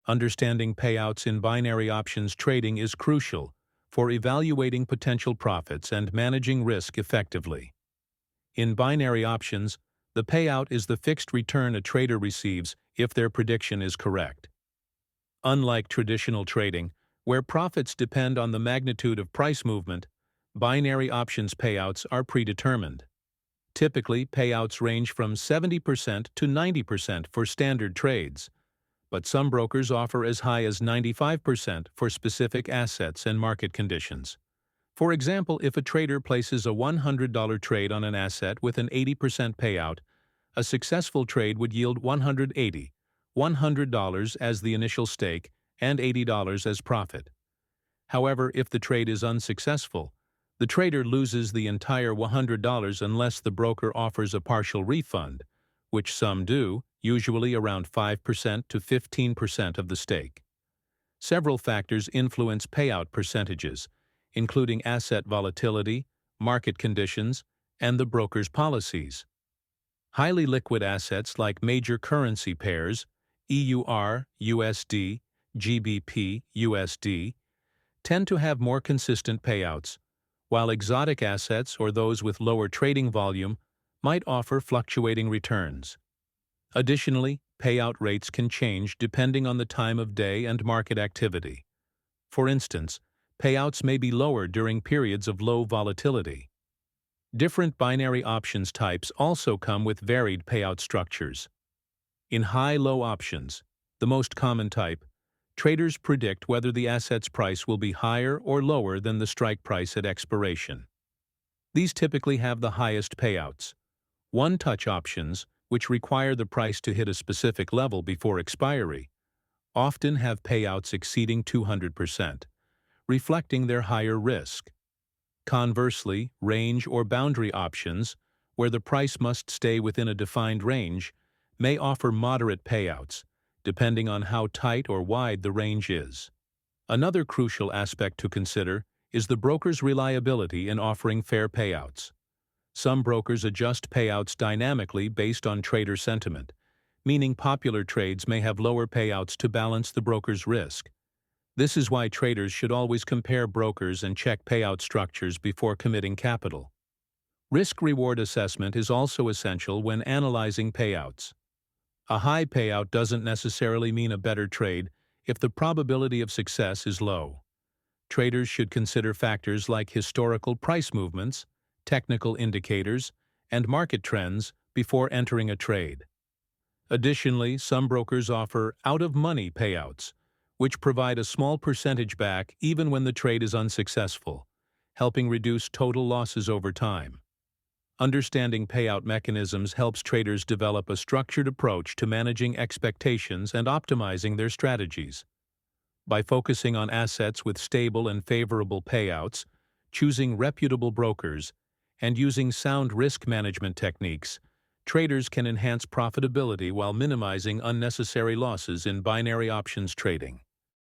Understanding payouts in binary options trading is crucial for evaluating potential profits and managing risk effectively. In binary options, the payout is the fixed return a trader receives if their prediction is correct. Unlike traditional trading, where profits depend on the magnitude of price movement, binary options payouts are predetermined. Typically, payouts range from 70% to 90% for standard trades, but some brokers offer as high as 95% for specific assets and market conditions. For example, if a trader places a $100 trade on an asset with an 80% payout, a successful trade would yield $100 as the initial stake and $80 as profit. However, if the trade is unsuccessful, the trader loses the entire $100 unless the broker offers a partial refund, which some do, usually around 5% to 15% of the stake. Several factors influence payout percentages, including asset volatility, market conditions, and the broker's policies. Highly liquid assets like major currency pairs, EUR, USD, GBP, USD, tend to have more consistent payouts, while exotic assets or those with lower trading volume might offer fluctuating returns. Additionally, payout rates can change depending on the time of day and market activity. For instance, payouts may be lower during periods of low volatility. Different binary options types also come with varied payout structures. In high-low options, the most common type, traders predict whether the asset's price will be higher or lower than the strike price at expiration. These typically have the highest payouts. One-touch options, which require the price to hit a specific level before expiry, often have payouts exceeding 200%, reflecting their higher risk. Conversely, range or boundary options, where the price must stay within a defined range, may offer moderate payouts, depending on how tight or wide the range is. Another crucial aspect to consider is the broker's reliability in offering fair payouts. Some brokers adjust payouts dynamically based on trader sentiment, meaning popular trades may have lower payouts to balance the broker's risk. This is why traders should always compare brokers and check payout structures before committing capital. Risk-reward assessment is also essential when analyzing payouts. A high payout doesn't necessarily mean a better trade if the probability of success is low. Traders should consider factors like historical price movements, technical indicators, and market trends before entering a trade. Additionally, some brokers offer out-of-money payouts, which provide a small percentage back even when the trade is unsuccessful, helping reduce total losses over time. Understanding payout mechanisms helps traders develop a structured approach to managing expectations and optimizing their strategies. By focusing on assets with stable and favorable payouts, choosing reputable brokers, and using sound risk management techniques, traders can enhance profitability while minimizing unnecessary losses in binary options trading.